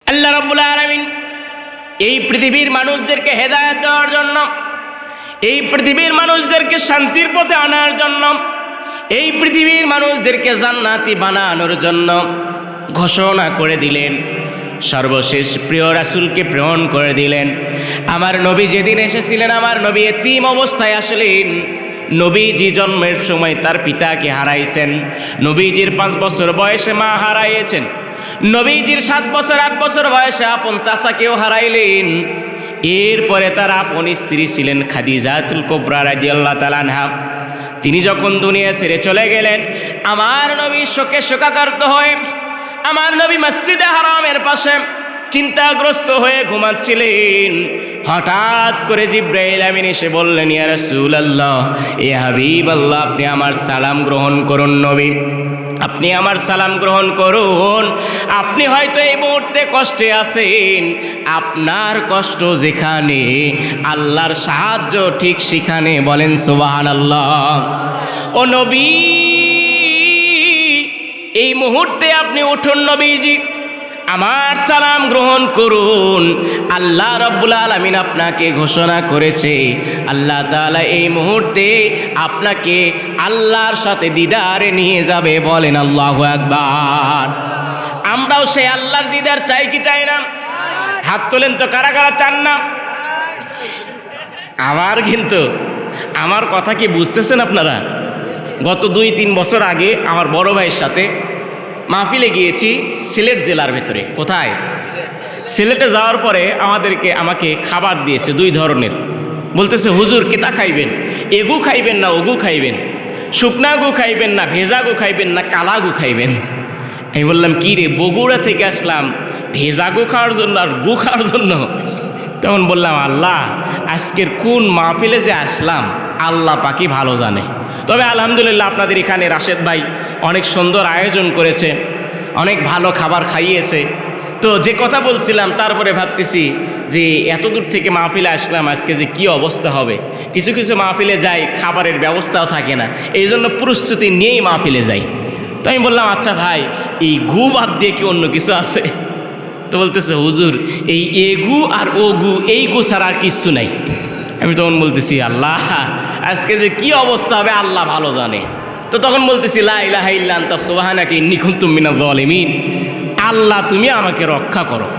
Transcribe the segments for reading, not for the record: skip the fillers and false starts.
আল্লাহ রাব্বুল আলামিন এই পৃথিবীর মানুষদেরকে হেদায়েত দেওয়ার জন্য, এই পৃথিবীর মানুষদেরকে শান্তির পথে আনার জন্য, এই পৃথিবীর মানুষদেরকে জান্নাতি বানানোর জন্য ঘোষণা করে দিলেন। সর্বশেষ প্রিয় রাসূলকে প্রেরণ করে দিলেন। আমার নবী যেদিন এসেছিলেন, আমার নবী এতিম অবস্থায় আসলেন। নবীজি জন্মের সময় তার পিতাকে হারাইছেন। নবীজির 5 বছর বয়সে মা হারাইয়েছেন। নবীজির 7 বছর 8 বছর বয়সে আপন চাচাকেও হারাইলেন। এরপরে তার আপন স্ত্রী ছিলেন খাদিজাতুল কুবরা রাদিয়াল্লাহু তাআলা আনহা। তিনি যখন দুনিয়া ছেড়ে চলে গেলেন, আমার নবী শোকে শোকাকার্ত হয়ে আমার নবী মসজিদে হারামের পাশে চিন্তাগ্রস্ত হয়ে ঘুমাচ্ছিলেন। হঠাৎ করে জিব্রাইল আমিন এসে বললেন, ইয়া রাসূলুল্লাহ, এ হাবিবাল্লাহ, আপনি আমার সালাম গ্রহণ করুন। নবী, আপনি আমার সালাম গ্রহণ করুন। আপনি হয়তো এই মুহূর্তে কষ্টে আছেন। আপনার কষ্ট যেখানে, আল্লাহর সাহায্য ঠিক সেখানে। বলেন সুবহানাল্লাহ। ও নবী, এই মুহূর্তে আপনি উঠুন নবীজি, আমার সালাম গ্রহণ করুন। আল্লাহ রাব্বুল আলামিন আপনাকে ঘোষণা করেছে, আল্লাহ তাআলা এই মুহূর্তে আপনাকে আল্লাহর সাথে দিদারে নিয়ে যাবে। বলেন আল্লাহু আকবার। আমরাও সেই আল্লাহর দিদার চাই কি চাই না? হাত তোলেন তো, কারা কারা চান না? আমার কথা কি বুঝতেছেন আপনারা? গত 2-3 বছর আগে আমার বড় ভাইয়ের সাথে মাহফিলে গিয়েছি সিলেট জেলার ভেতরে। কোথায়? সিলেটে যাওয়ার পরে আমাকে খাবার দিয়েছে 2 ধরনের। বলতেছে, হুজুর কেতা খাইবেন? এগু খাইবেন না ওগু খাইবেন? শুকনা গু খাইবেন না ভেজা গু খাইবেন না কালা গু খাইবেন? আমি বললাম, কি রে, বগুড়া থেকে আসলাম ভেজা গু খাওয়ার জন্য আর গু খাওয়ার জন্য? তখন বললাম, আল্লাহ, আজকের কোন মাহফিলে যে আসলাম আল্লাহ পাকই ভালো জানে। তবে আলহামদুলিল্লাহ আপনাদের এখানে রাশেদ ভাই অনেক সুন্দর আয়োজন করেছে, অনেক ভালো খাবার খাইয়েছে। তো যে কথা বলছিলাম, তারপরে ভাবতেছি যে এত দূর থেকে মাহফিলে আসলাম, আজকে যে কি অবস্থা হবে। কিছু কিছু মাহফিলে যাই, খাবারের ব্যবস্থাও থাকে না, এই জন্য প্রস্তুতি নিয়েই মাহফিলে যাই। তো আমি বললাম, আচ্ছা ভাই, এই গু বাদ দিয়ে কি অন্য কিছু আছে? তো বলতেছে, হুজুর এই এগু আর ও গু, এই গু ছাড়া আর কিচ্ছু নাই। আমি তখন বলতেছি, আল্লাহ, আজকে যে কি অবস্থা হবে আল্লাহ ভালো জানে। তো তখন বলতেছি, লা ইলাহা ইল্লা আনতা সুবহানাকা ইন্নী কুনতু মিনাজ জালিমিন। আল্লাহ, তুমি আমাকে রক্ষা করো।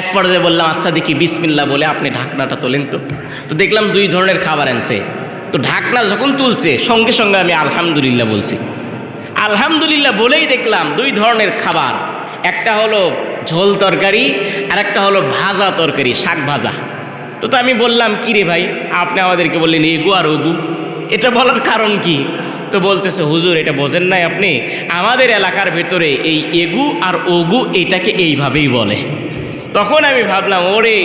এক পর্যায়ে বললাম, আচ্ছা দেখি বিসমিল্লাহ বলে আপনি ঢাকনাটা তোলেন তো। তো দেখলাম 2 ধরনের খাবার আনছে। তো ঢাকনা যখন তুলছে, সঙ্গে সঙ্গে আমি আলহামদুলিল্লাহ বলছি। আলহামদুলিল্লাহ বলেই দেখলাম 2 ধরনের খাবার, একটা হলো ঝোল তরকারি আর একটা হলো ভাজা তরকারি, শাক ভাজা। তো আমি বললাম, কি রে ভাই, আপনি আমাদেরকে বললেন এগু আর ওগু, এটা বলার কারণ কি? তো বলতেছে, হুজুর এটা বোঝেন নাই আপনি, আমাদের এলাকার ভেতরে এই এগু আর ওগু এটাকে এইভাবেই বলে। তখন আমি ভাবলাম, ওরে,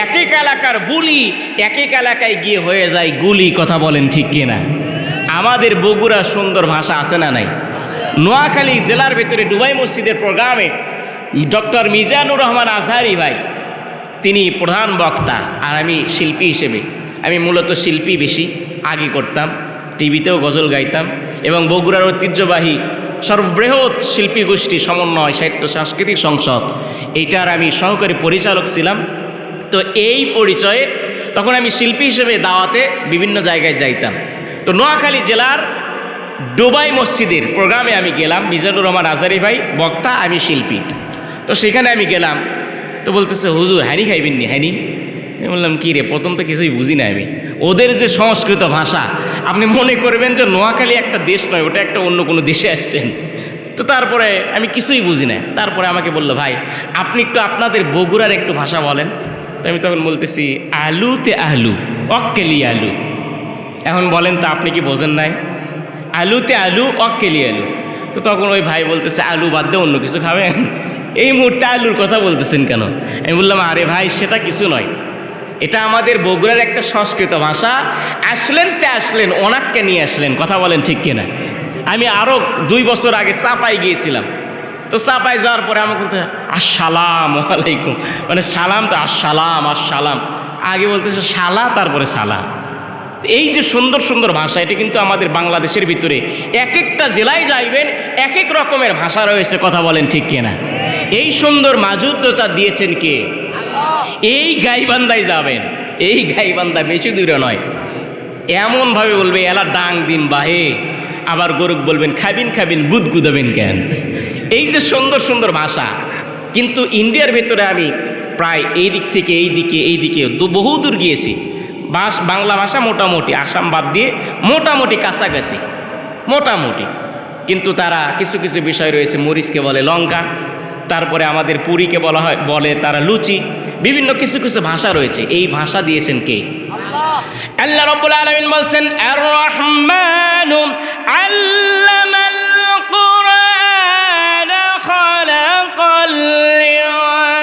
এক এক এলাকার বুলি এক এক এলাকায় গিয়ে হয়ে যায় গুলি। কথা বলেন ঠিক কিনা? আমাদের বগুড়ার সুন্দর ভাষা আছে না নাই? নোয়াখালী জেলার ভেতরে ডুবাই মসজিদের প্রোগ্রামে ডক্টর মিজানুর রহমান আজহারি ভাই, তিনি প্রধান বক্তা। আর আমি শিল্পী হিসেবে, আমি মূলত শিল্পী বেশি আগে করতাম, টিভিতেও গজল গাইতাম এবং বগুড়ার ঐতিহ্যবাহী সর্ববৃহৎ শিল্পী গোষ্ঠী সমন্বয় সাহিত্য সাংস্কৃতিক সংসদ, এইটার আমি সহকারী পরিচালক ছিলাম। তো এই পরিচয়ে তখন আমি শিল্পী হিসেবে দাওয়াতে বিভিন্ন জায়গায় যাইতাম। তো নোয়াখালী জেলার ডুবাই মসজিদের প্রোগ্রামে আমি গেলাম, মিজানুর রহমান আজহারি ভাই বক্তা, আমি শিল্পী। তো সেখানে আমি গেলাম। তো বলতেছে, হুজুর হ্যানি খাইবেন নি? হ্যানি? আমি বললাম, কী রে, প্রথম তো কিছুই বুঝি না আমি। ওদের যে সংস্কৃত ভাষা, আপনি মনে করবেন যে নোয়াখালী একটা দেশ নয়, ওটা একটা অন্য কোনো দেশে আসছেন। তো তারপরে আমি কিছুই বুঝি না। তারপরে আমাকে বললো, ভাই আপনি একটু আপনাদের বগুড়ার একটু ভাষা বলেন। তো আমি তখন বলতেছি, আলুতে আলু অক্কেলি আলু। এখন বলেন তো, আপনি কি বোঝেন নাই? আলুতে আলু অক্কেলি আলু। তো তখন ওই ভাই বলতেছে, আলু বাদ দিয়ে অন্য কিছু খাবেন? এই মুহূর্তে আলুর কথা বলতেছেন কেন? আমি বললাম, আরে ভাই, সেটা কিছু নয়, এটা আমাদের বগুড়ার একটা সংস্কৃত ভাষা। আসলেন ওনাককে নিয়ে আসলেন। কথা বলেন ঠিক কিনা? আমি আরও 2 বছর আগে চাপাই গিয়েছিলাম। তো চাপাই যাওয়ার পরে আমাকে বলতে, আসসালামু আলাইকুম, মানে সালাম তো আসসালাম, আগে বলতেছে শালা, তারপরে সালাম। এই যে সুন্দর সুন্দর ভাষা, এটা কিন্তু আমাদের বাংলাদেশের ভিতরে এক একটা জেলায় যাইবেন এক এক রকমের ভাষা রয়েছে। কথা বলেন ঠিক কিনা? এই সুন্দর মাধুর্যতা দিয়েছেন কে? এই গাইবান্ধায় যাবেন, এই গাইবান্ধা বেশি দূরে নয়, এমনভাবে বলবে এলা ডাং দিম বাহে, আবার গরুক বলবেন খাবিন খাবিন গুদগুদাবেন কেন। এই যে সুন্দর সুন্দর ভাষা, কিন্তু ইন্ডিয়ার ভেতরে আমি প্রায় এই দিক থেকে এইদিকে বহু দূর গিয়েছি। বাংলা ভাষা মোটামুটি আসাম বাদ দিয়ে মোটামুটি কাছাকাছি, মোটামুটি। কিন্তু তারা কিছু কিছু বিষয় রয়েছে, মরিচকে বলে লঙ্কা, তারপরে আমাদের পুরীকে বলে তারা লুচি, বিভিন্ন কিছু কিছু ভাষা রয়েছে। এই ভাষা দিয়েছেন কে? আল্লাহ রাব্বুল আলামিন বলছেন আর রহমানু আল্লামাল কুরআন খালাকাল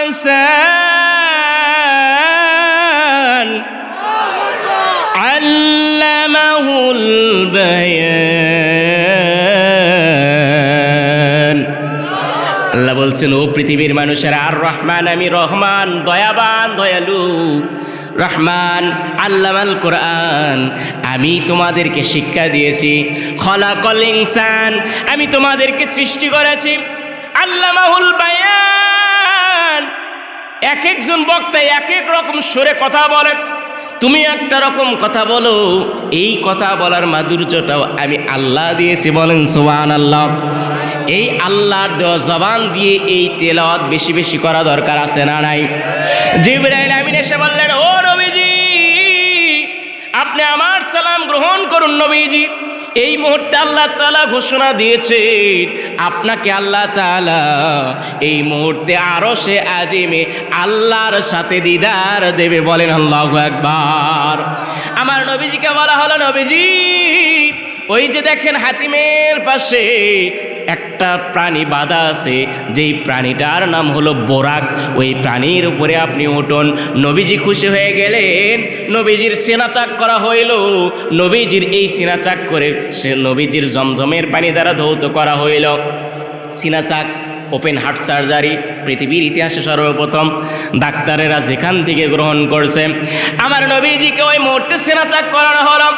ইনসান আল্লামাহুল বায়ান। আল্লাহ বলছেন ও পৃথিবীর মানুষেরা, আর রহমান, আমি রহমান, দয়াবান দয়ালু রহমান, আল্লামাল কোরআন, আমি তোমাদেরকে শিক্ষা দিয়েছি। খলাকল ইনসান, আমি তোমাদেরকে সৃষ্টি করেছি। আল্লামাহুল বায়ান, এক একজন বক্তা এক এক রকম সুরে কথা বলে, তুমি একটা রকম কথা বলো, এই কথা বলার মাধুর্যটাও আমি আল্লাহ দিয়েছি। বলেন সুবহানাল্লাহ। এই আল্লাহর দেওয়া জবান দিয়ে এই তেলাওয়াত বেশি বেশি করা দরকার আছে না নাই? জিবরাইল আমিন এসে বললেন, ও নবীজি, আপনি আমার সালাম গ্রহণ করুন। নবীজি, এই মুহূর্তে আল্লাহ তাআলা ঘোষণা দিয়েছেন, আপনাকে আল্লাহ তাআলা এই মুহূর্তে আরশে আজিমে আল্লাহর সাথে দিদার দেবে। বলেন আল্লাহু আকবার। আমার নবীজিকে বলা হলো, নবীজি ওই যে দেখেন হাতিমের পাশে একটা প্রাণী বাঁধা আছে, যেই প্রাণীটার নাম হলো বোরাক, ওই প্রাণীর উপরে আপনি উঠুন। নবীজি খুশি হয়ে গেলেন, নবীজির সেনাচাক করা হইল। নবীজির এই সিনাচাক করে সে নবীজির জমজমের পানি দ্বারা ধৌত করা হইল। সিনাচাক ওপেন হার্ট সার্জারি পৃথিবীর ইতিহাসে সর্বপ্রথম ডাক্তারেরা যেখান থেকে গ্রহণ করছে। আমার নবীজিকে ওই মুহূর্তে সেনাচাক করানো হলো।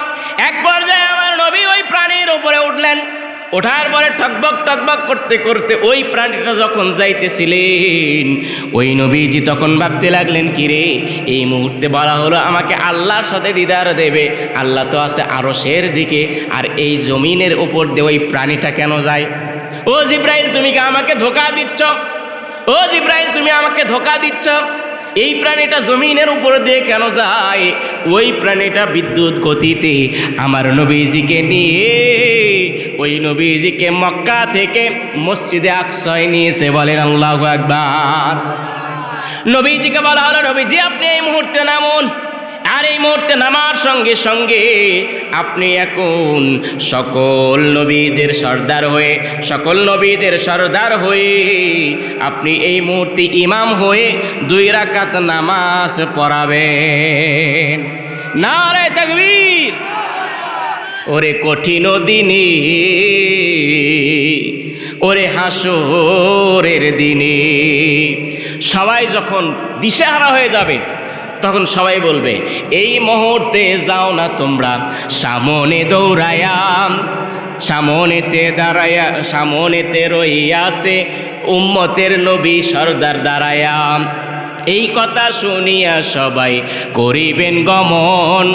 এক পর্যায়ে আমার নবী ওই প্রাণীর উপরে উঠলেন। ওঠার পরে টকবক টকবক করতে করতে ওই প্রাণীটা যখন যাইতেছিলেন, ওই নবীজি তখন ভাবতে লাগলেন, কিরে, এই মুহূর্তে বলা হলো আমাকে আল্লাহর সাথে দিদার দেবে, আল্লাহ তো আছে আরশের দিকে, আর এই জমিনের উপর দিয়ে ওই প্রাণীটা কেন যায়? ও জিব্রাইল, তুমি কি আমাকে ধোঁকা দিচ্ছ? ও জিব্রাইল, তুমি আমাকে ধোঁকা দিচ্ছ? এই প্রাণীটা জমিনের উপর দিয়ে কেন যায়? ওই প্রাণীটা বিদ্যুৎ গতিতে আমার নবীজিকে নিয়ে ওই নবীজিকে মক্কা থেকে মসজিদে আকসায় নিয়েছে। বলেন আল্লাহু আকবার। নবীজিকে বলা হলো, নবীজি আপনি এই মুহূর্তে নামুন। আর এই মুহূর্তে নামার সঙ্গে সঙ্গে আপনি এখন সকল নবীদের সর্দার হয়ে আপনি এই মুহূর্তে ইমাম হয়ে 2 রাকাত নামাজ পড়াবেন। নারে তাকবীর। ওরে কঠিন দিনে, ওরে হাসরের দিনে সবাই যখন দিশেহারা হয়ে যাবে, তখন সবাই বলবে, এই মুহূর্তে যাও না তোমরা সামনে দৌড়ায়াম, সামনেতে রইয়াছে উম্মতের নবী সর্দার দাঁড়ায়াম। এই কথা শুনিয়া সবাই করিবেন গমন,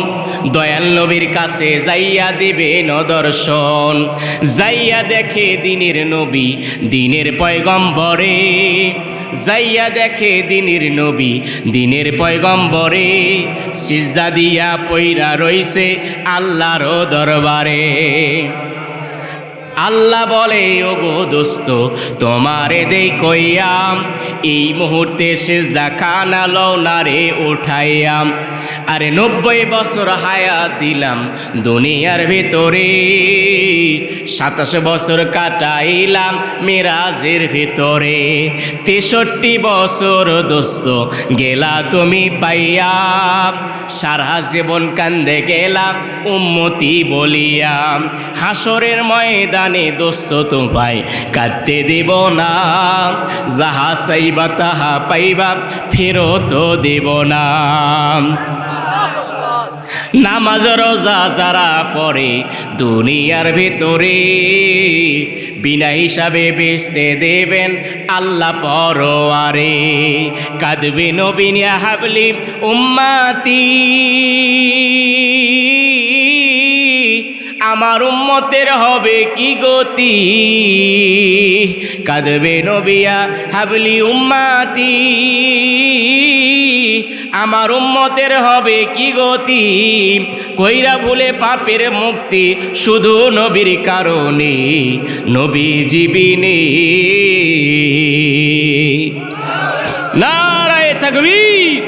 দয়াল নবীর কাছে যাইয়া দিবেন দর্শন। যাইয়া দেখে দিনের নবী দিনের পয়গম্বরে, যাইয়া দেখে দিনের নবী দিনের পয়গম্বরে, সিজদা দিয়া পইরা রইছে আল্লাহর দরবারে। আল্লাহ বলে, ওগো দোস্ত তোমারে দেই কইয়াম, এই মুহূর্তে সিজদা খানা লও না রে উঠাইয়াম। আরে 90 বছর হায়াত দিলাম দুনিয়ার ভিতরে, 27 বছর কাটাইলাম মিরাজের ভিতরে, 63 বছর দোস্ত গেলা তুমি পাইয়া, সারা জীবন কান্দে গেলাম উম্মতি বলিয়া। হাসরের ময়দানে দোস্ত তোমায় কাঁদতে দেব না, যাহা চাইবা তাহা পাইবা ফেরত দেব না। নামাজ রোজা যারা পড়ে দুনিয়ার ভিতরে বিনা হিসাবে বেচতে দেবেন আল্লাহ পরওয়ারে। কাঁদবে নবী ইয়া হাবলি উম্মতি, আমার উম্মতের হবে কি গতি। কাঁদবে নবী ইয়া হাবলি উম্মতি, আমার উম্মতের হবে কি গতি। কইরা ভুলে পাপের মুক্তি শুধু নবীর কারণে, নবী জীবিনে। নারায়ে তাকবীর।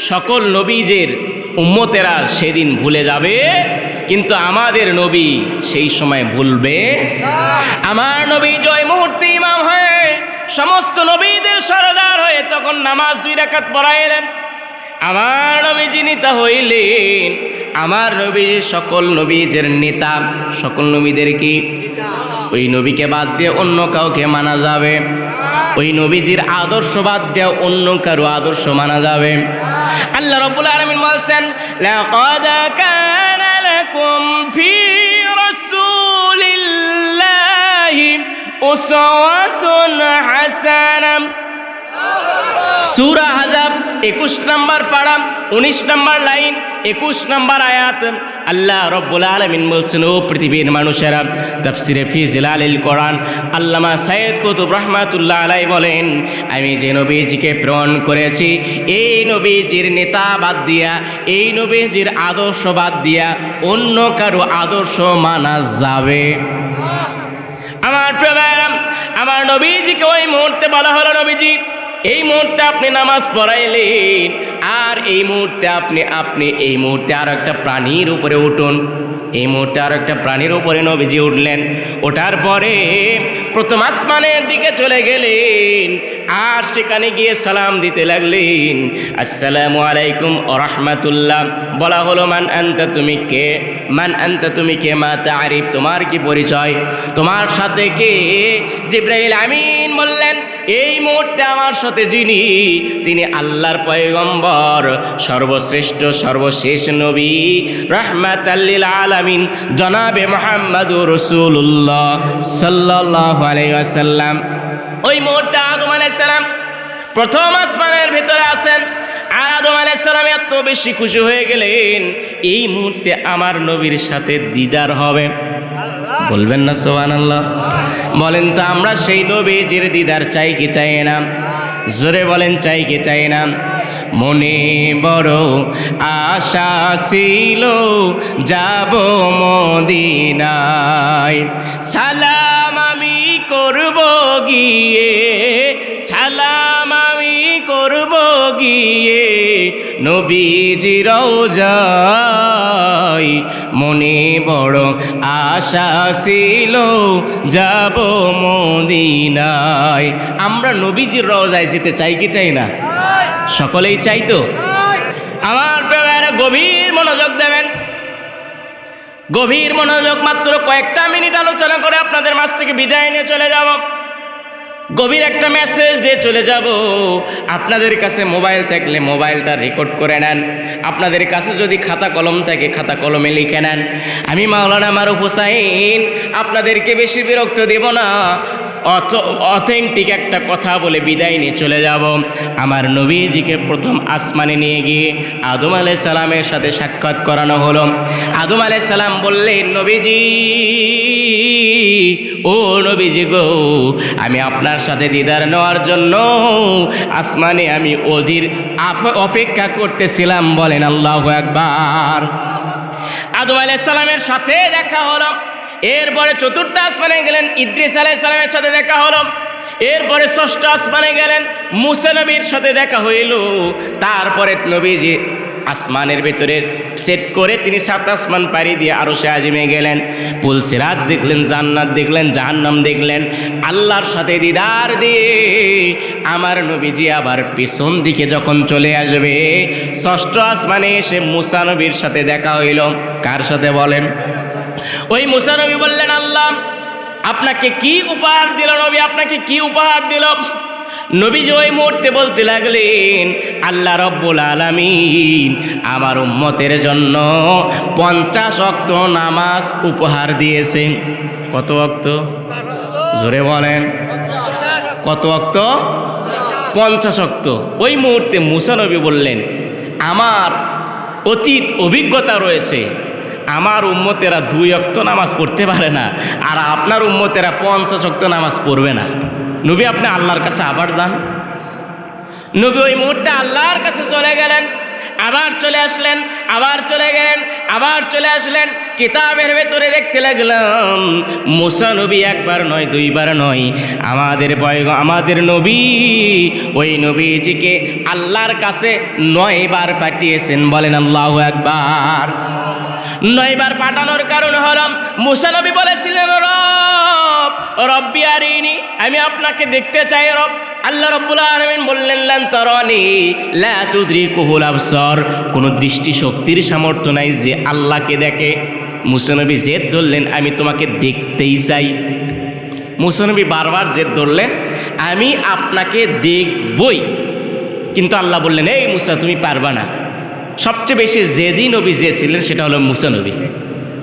সকল নবীদের উম্মতেরা সেদিন ভুলে যাবে, কিন্তু আমাদের নবী সেই সময় ভুলবে। আমার নবী জয় মুহূর্তে ইমাম হয়ে সমস্ত নবীদের সরদার হয়ে তখন নামাজ 2 রাকাত পড়াইলেন। আমার নবীজি নেতা হইলেন। আমার নবী সকল নবীদের নেতা, সকল নবীদের কি? ওই নবীকে বাদ দিয়ে অন্য কাউকে মানা যাবে? ওই নবীজির আদর্শ বাদ দিয়ে অন্য কারো আদর্শ মানা যাবে? আল্লাহ রাব্বুল আলামিন বলছেন, লাকাদ কানা লাকুম ফি রাসূলিল্লাহি উসওয়াতুন হাসানাহ। সূরা আহজাব 21 নম্বর পারা 19 নম্বর লাইন 21 নম্বর আয়াত। আল্লাহ রাব্বুল আলামিন বলছেন, ও পৃথিবীর মানুষেরা, তাফসিরে ফি জিলালিল কোরআন আল্লামা সাইয়্যিদ কুতুব রাহমাতুল্লাহ আলাইহি বলেন, আমি যে নবীজিকে প্রেরণ করেছি এই নবীজির নেতা বাদ দিয়া, এই নবীজির আদর্শ বাদ দিয়া অন্য কারো আদর্শ মানা যাবে? আমার প্রিয় ভাইরা, আমার নবীজিকে ওই মুহূর্তে বলা হলো, নবীজি এই মুহূর্তে আপনি নামাজ পড়াইলেন, আর এই মুহূর্তে আপনি এই মুহূর্তে আর একটা প্রাণীর উপরে উঠুন। এই মুহূর্তে আর একটা প্রাণীর উপরে নবীজি উঠলেন। ওঠার পরে প্রথম আসমানের দিকে চলে গেলেন, আর সেখানে গিয়ে সালাম দিতে লাগলেন, আসসালামু আলাইকুম ওয়া রাহমাতুল্লাহ। বলা হলো, মান আনতা, তুমি কে? মান আনতা, তুমি কে? মা তারিফ, তোমার কি পরিচয়? তোমার সাথে কে? জিবরাইল আমিন বললেন, এই মুহূর্তে আমার সাথে যিনি, তিনি আল্লাহর পয়গম্বর, সর্বশ্রেষ্ঠ সর্বশেষ নবী, রাহমাতাল লিল আলামিন, জনাবে মুহাম্মদুর রাসূলুল্লাহ সাল্লাল্লাহু আলাইহি ওয়াসাল্লাম। ওই মুহূর্তে আদম আলাইহিস সালাম প্রথম আসমানের ভিতরে আছেন, আর আদম আলাইহিস সালাম এত বেশি খুশি হয়ে গেলেন, এই মুহূর্তে আমার নবীর সাথে দিদার হবে। বলবেন না সুবহানাল্লাহ? বলেন তো, আমরা সেই নবীজির দিদার চাই কি চাই না? জোরে বলেন, চাই কি চাই না? মনে বড় আশা ছিল যাব মদিনায়, সালাম আমি করব গিয়ে, সালাম আমি করব গিয়ে নবীজি রওজায়। মনে বড় আশা ছিল যাব মদিনায়। আমরা নবীজির রওজায় যেতে চাই কি চাই না? সকলেই চাই তো? আমার প্রিয়রা, গভীর মনোযোগ দেবেন, গভীর মনোযোগ। মাত্র কয়েকটা মিনিট আলোচনা করে আপনাদের মাঝ থেকে বিদায় নিয়ে চলে যাব। গভীর একটা মেসেজ দিয়ে চলে যাব। আপনাদের কাছে মোবাইল থাকলে মোবাইলটা রেকর্ড করে নেন, আপনাদের কাছে যদি খাতা কলম থাকে খাতা কলমে লিখে নেন। আমি মাওলানা মারুফ হোসাইন আপনাদেরকে বেশি বিরক্ত দেব না, অথেন্টিক একটা কথা বলে বিদায় নিয়ে চলে যাব। আমার নবীজিকে প্রথম আসমানে নিয়ে গিয়ে আদম আলাইহিস সালামের সাথে সাক্ষাৎ করানো হলো। আদম আলাইহিস সালাম বললেন, নবীজি, ও নবীজি গো, আমি আপনার সাথে দিদার নেওয়ার জন্য আসমানে আমি অধীর অপেক্ষা করতেছিলাম। বলেন আল্লাহু আকবার। আদম আলাইহিস সালামের সাথে দেখা হলো। এরপরে চতুর্থ আসমানে গেলেন, ইদ্রিস আলাইহিস সালামের সাথে দেখা হলো। এরপরে ষষ্ঠ আসমানে গেলেন, মুসা নবীর সাথে দেখা হইল। তারপরে নবীজি আসমানের ভেতরে সেট করে তিনি 7 আসমান পাড়ি দিয়ে আরশে আজিমে গেলেন। পুলসিরাত দেখলেন, জান্নাত দেখলেন, জাহান্নাম দেখলেন। আল্লাহর সাথে দিদার দিয়ে আমার নবীজি আবার পিছন দিকে যখন চলে আসবে, ষষ্ঠ আসমানে এসে মুসা নবীর সাথে দেখা হইল। কার সাথে বলেন? ওই মুসা নবী বললেন, আল্লাহ আপনাকে কি উপহার দিল? নবী আপনাকে কি উপহার দিল? নবীজি ওই মুহূর্তে বলতে লাগলেন, আল্লাহ রব্বুল আলামিন আমার উম্মতের জন্য 50 ওয়াক্ত নামাজ উপহার দিয়েছেন। কত ওয়াক্ত? জোরে বলেন, কত ওয়াক্ত? 50 ওয়াক্ত। ওই মুহূর্তে মুসা নবী বললেন, আমার অতীত অভিজ্ঞতা রয়েছে, আমার উম্মতেরা 2 ওয়াক্ত নামাজ পড়তে পারে না, আর আপনার উম্মতেরা 50 ওয়াক্ত নামাজ পড়বে না। নবী আপনি আল্লাহর কাছে আবার দান। নবী ওই মুহূর্তে আল্লাহর কাছে চলে গেলেন, আবার চলে আসলেন, আবার চলে গেলেন, আবার চলে আসলেন। কিতাবের ভেতরে দেখতে লাগলাম মুসা নবী একবার নয়, 2 বার নয়, আমাদের নবী, ওই নবীজিকে আল্লাহর কাছে 9 বার পাঠিয়েছেন। বলেন আল্লাহু আকবার। 9 বার পাঠানোর কারণ হলো মুসা নবী বলেছিলেন, রব্বি আরিনি, আমি আপনাকে দেখতে চাই রব। আল্লাহ রাব্বুল আলামিন বললেন, লান তারানি লা তুদরিকুহুল আবসার, কোন দৃষ্টি শক্তির সামর্থ্য নাই যে আল্লাহকে দেখে। মুসা নবী জেদ ধরলেন, আমি তোমাকে দেখতেই চাই। মুসা নবী বারবার জেদ ধরলেন, আমি আপনাকে দেখবই। কিন্তু আল্লাহ বললেন, এই মুসা তুমি পারবা না। সবচেয়ে বেশি জেদি নবী যে ছিলেন সেটা হলো মুসা নবী।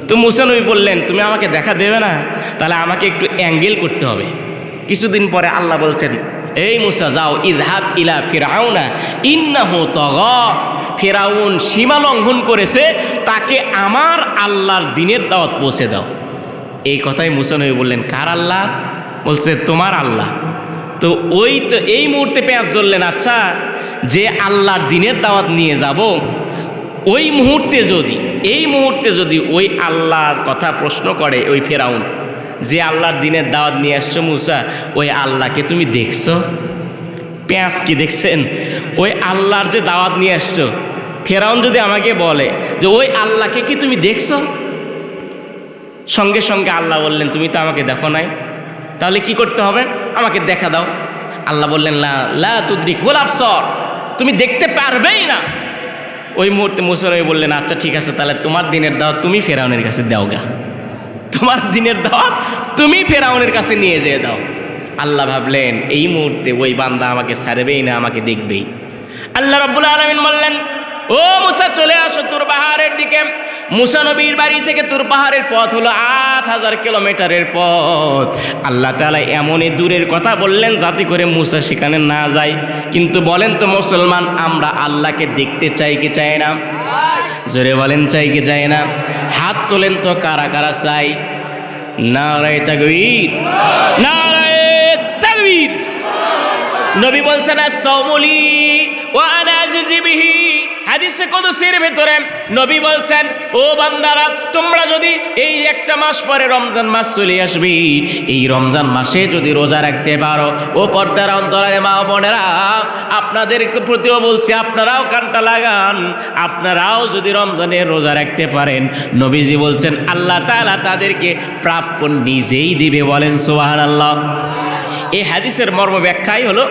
তো মুসা নবী বললেন, তুমি আমাকে দেখা দেবে না, তাহলে আমাকে একটু অ্যাঙ্গেল করতে হবে। কিছুদিন পরে আল্লাহ বলছেন, এই মুসা যাও, ইযহাব ইলা ফিরআউনা ইন্নাহু তাগা, ফিরআউন সীমা লঙ্ঘন করেছে, তাকে আমার আল্লাহর দ্বীনের দাওয়াত পৌঁছে দাও। এই কথাই মুসা নবী বললেন, কার আল্লাহ? বলছে তোমার আল্লাহ। তো এই মুহূর্তে পেঁয়াজ ধরলেন, আচ্ছা যে আল্লাহর দ্বীনের দাওয়াত নিয়ে যাব, এই মুহূর্তে যদি ওই আল্লাহর কথা প্রশ্ন করে ওই ফেরাউন, যে আল্লাহর দ্বীনের দাওয়াত নিয়ে আসছো মুসা, ওই আল্লাহকে তুমি দেখছো? পেঁয়াজ কি দেখছেন? ওই আল্লাহর যে দাওয়াত নিয়ে আসছো, ফেরাউন যদি আমাকে বলে যে ওই আল্লাহকে কি তুমি দেখছো? সঙ্গে সঙ্গে আল্লাহ বললেন, তুমি তো আমাকে দেখো নাই, তাহলে কি করতে হবে? আমাকে দেখা দাও। আল্লাহ বললেন, লা তুদরিকুল আবসার, তুমি দেখতে পারবেই না। ওই মুহূর্তে মুসা নবী বললেন, আচ্ছা ঠিক আছে, তাহলে তোমার দ্বীনের দাওয়াত তুমি ফেরাউনের কাছে দাও গা, তোমার দ্বীনের দাওয়াত তুমি ফেরাউনের কাছে নিয়ে যেয়ে দাও। আল্লাহ ভাবলেন, এই মুহূর্তে ওই বান্দা আমাকে ছাড়বেই না, আমাকে দেখবেই। আল্লাহ রাব্বুল আলামিন বললেন, ও মুসা চলে আসো তুর পাহাড়ের দিকে। মুসা নবীর বাড়ি থেকে তুর পাহাড়ের পথ হলো 8000 কিলোমিটারের পথ। আল্লাহ তাআলা এমনই দূরের কথা বললেন যাতে করে মুসা সেখানে না যায়। কিন্তু বলেন তো মুসলমান, আমরা আল্লাহকে দেখতে চাই কি চাই না? জোরে বলেন, চাই কি চাই না? হাত তোলেন তো কারা কারা চাই? নারায়ে তাকবীর, নারায়ে তাকবীর। নবী বলছেন, আস-সাওমুলি ওয়া আনা আজজি বিহি। হাদিসে কুদসির ভিতরে নবী বলছেন, ও বান্দারা, তোমরা যদি এই একটা মাস পরে রমজান মাস চলে আসবে, এই রমজান মাসে যদি রোজা রাখতে পারো, ও পর্দার অন্তরালে মা বোনেরা, আপনাদের প্রতিও বলছি, আপনারাও কানটা লাগান, আপনারাও যদি রমজানের রোজা রাখতে পারেন, নবীজি বলছেন আল্লাহ তাআলা তাদেরকে প্রাপ্য নিজেই দিবে। বলেন সুবহানাল্লাহ। এই হাদিসের মর্ম ব্যাখ্যাই হলো,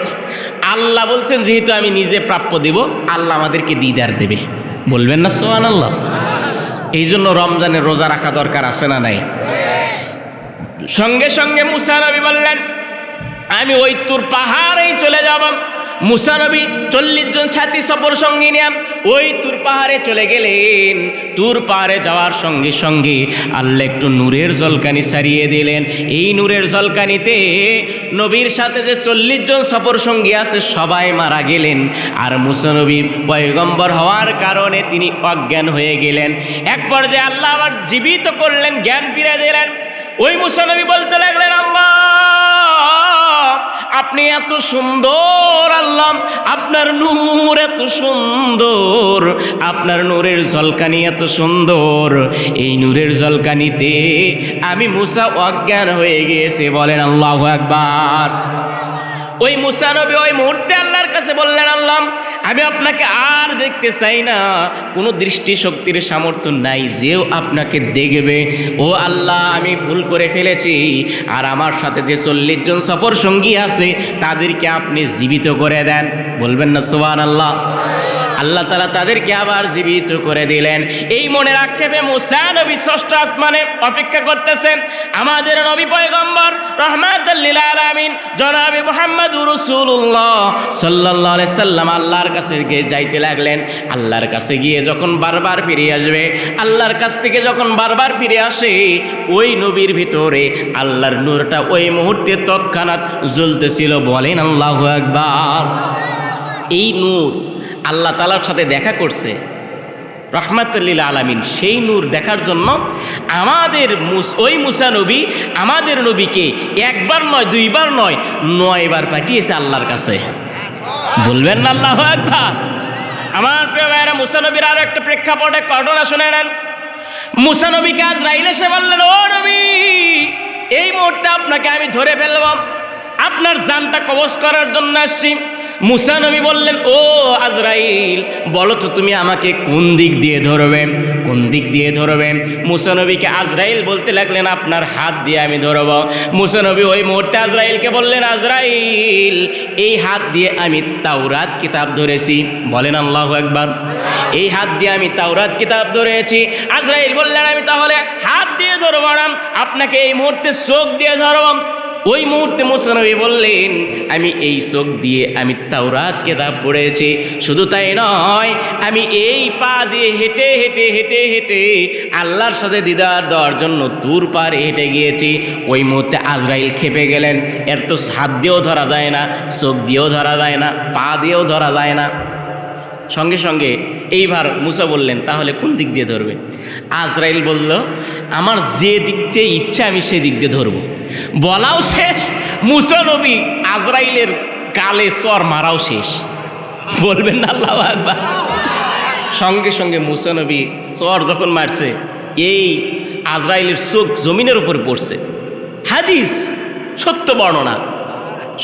আল্লাহ বলছেন যেহেতু আমি নিজে প্রাপ্য দেব, আল্লাহ আমাদেরকে দিদার দেবে। বলবেন না সুবহানাল্লাহ? এই জন্য রমজানের রোজা রাখা দরকার আছে না নাই? সঙ্গে সঙ্গে মুসা নবী বললেন, আমি ওই তুর পাহাড়েই চলে যাব। মুসা নবী 40 জন সাথী সফর সঙ্গী নিয়ে ওই তুর পাহাড়ে চলে গেলেন। তুর পাহাড়ে যাওয়ার সঙ্গে সঙ্গে আল্লাহ একটু নূরের ঝলকানি ছাড়িয়ে দিলেন। এই নূরের ঝলকানিতে নবীর সাথে যে 40 জন সফর সঙ্গী আছে সবাই মারা গেলেন। আর মুসা নবী পয়গম্বর হওয়ার কারণে তিনি অজ্ঞান হয়ে গেলেন। এক পর্যায়ে আল্লাহ আবার জীবিত করলেন, জ্ঞান ফিরে দিলেন। ওই মুসা নবী বলতে লাগলেন, আল্লাহ আপনি এত সুন্দর, আল্লাহ আপনার নূর এত সুন্দর, আপনার নূরের ঝলকানি এত সুন্দর, এই নূরের ঝলকানিতে আমি মুসা অজ্ঞান হয়ে গিয়েছি। বলেন আল্লাহু আকবার। ওই মুসা নবী ওই মুহূর্তে আল্লাহর কাছে বললেন, আল্লাহ আমি আপনাকে আর দেখতে চাই না, কোনো দৃষ্টি শক্তির সামর্থ্য নাই যেও আপনাকে দেখবে। ও আল্লাহ, আমি ভুল করে ফেলেছি, আর আমার সাথে যে 40 জন সফর সঙ্গী আছে তাদেরকে আপনি জীবিত করে দেন। বলবেন না সুবহানাল্লাহ? আল্লাহ তাআলা তাদেরকে আবার জীবিত করে দিলেন। এই মনের আক্ষেপে মুসা নবী ষষ্ঠ আসমানে অপেক্ষা করতেছেন। আমাদের নবী পয়গম্বর রহমাতুল লিল আলামিন জনাবে মুহাম্মদুর রাসূলুল্লাহ সাল্লাল্লাহু আলাইহি সাল্লাম আল্লাহর কাছে গিয়ে যাইতে লাগলেন। আল্লাহর কাছে গিয়ে যখন বারবার ফিরে আসবে, আল্লাহর কাছ থেকে যখন বারবার ফিরে আসে, ওই নবীর ভিতরে আল্লাহর নূরটা ওই মুহূর্তে তৎক্ষণাৎ জ্বলতেছিল। বলেন আল্লাহু আকবার। এই নূর আল্লাহ তাআলার সাথে দেখা করছে রহমাতুল লিল আলামিন। সেই নূর দেখার জন্য আমাদের ওই মুসা নবী আমাদের নবীকে একবার নয়, দুইবার নয়, 9 বার পাঠিয়েছে আল্লাহর কাছে। বলবেন না আল্লাহু আকবার। আমার প্রিয় ভাইরা, মুসা নবীর আরো একটা প্রেক্ষাপটে ঘটনা শুনে নেন। মুসা নবীকে আজরাইল এসে বললেন, ও নবী, এই মুহূর্তে আপনাকে আমি ধরে ফেলব, আপনার জানটা কবজ করার জন্য আসছি। মুসা নবী বললেন, ও আজরাইল, বলো তো তুমি আমাকে কোন দিক দিয়ে ধরবে, কোন দিক দিয়ে ধরবে? মুসা নবীকে আজরাইল বলতে লাগলেন, আপনার হাত দিয়ে আমি ধরব। মুসা নবী ওই মুহূর্তে আজরাইলকে বললেন, আজরাইল, এই হাত দিয়ে আমি তাওরাত কিতাব ধরেছি। বলেন আল্লাহু আকবার। এই হাত দিয়ে আমি তাওরাত কিতাব ধরেছি। আজরাইল বললেন, আমি তাহলে হাত দিয়ে ধরব না, আপনাকে এই মুহূর্তে চোখ দিয়ে ধরব। ওই মুহূর্তে মুসা নবী বললেন, আমি এই চোখ দিয়ে আমি তাওরাত কিতাব পড়েছি। শুধু তাই নয়, আমি এই পা দিয়ে হেঁটে হেঁটে হেঁটে হেঁটে আল্লাহর সাথে দিদার দেওয়ার জন্য তুর পারে হেঁটে গিয়েছি। ওই মুহূর্তে আজরাইল খেপে গেলেন। এর তো হাত দিয়েও ধরা যায় না, চোখ দিয়েও ধরা যায় না, পা দিয়েও ধরা যায় না। সঙ্গে সঙ্গে এইবার মুসা বললেন, তাহলে কোন দিক দিয়ে ধরবে? আজরাইল বলল, আমার যে দিক দিয়ে ইচ্ছা আমি সেই দিক দিয়ে ধরবো। বলাও শেষ, মুসা নবী আজরাইলের গালে চর মারাও শেষ। বলবেন না আল্লাহু আকবার। সঙ্গে সঙ্গে মুসা নবী চর যখন মারছে, এই আজরাইলের চোখ জমিনের উপর পড়ছে। হাদিস সত্য বর্ণনা।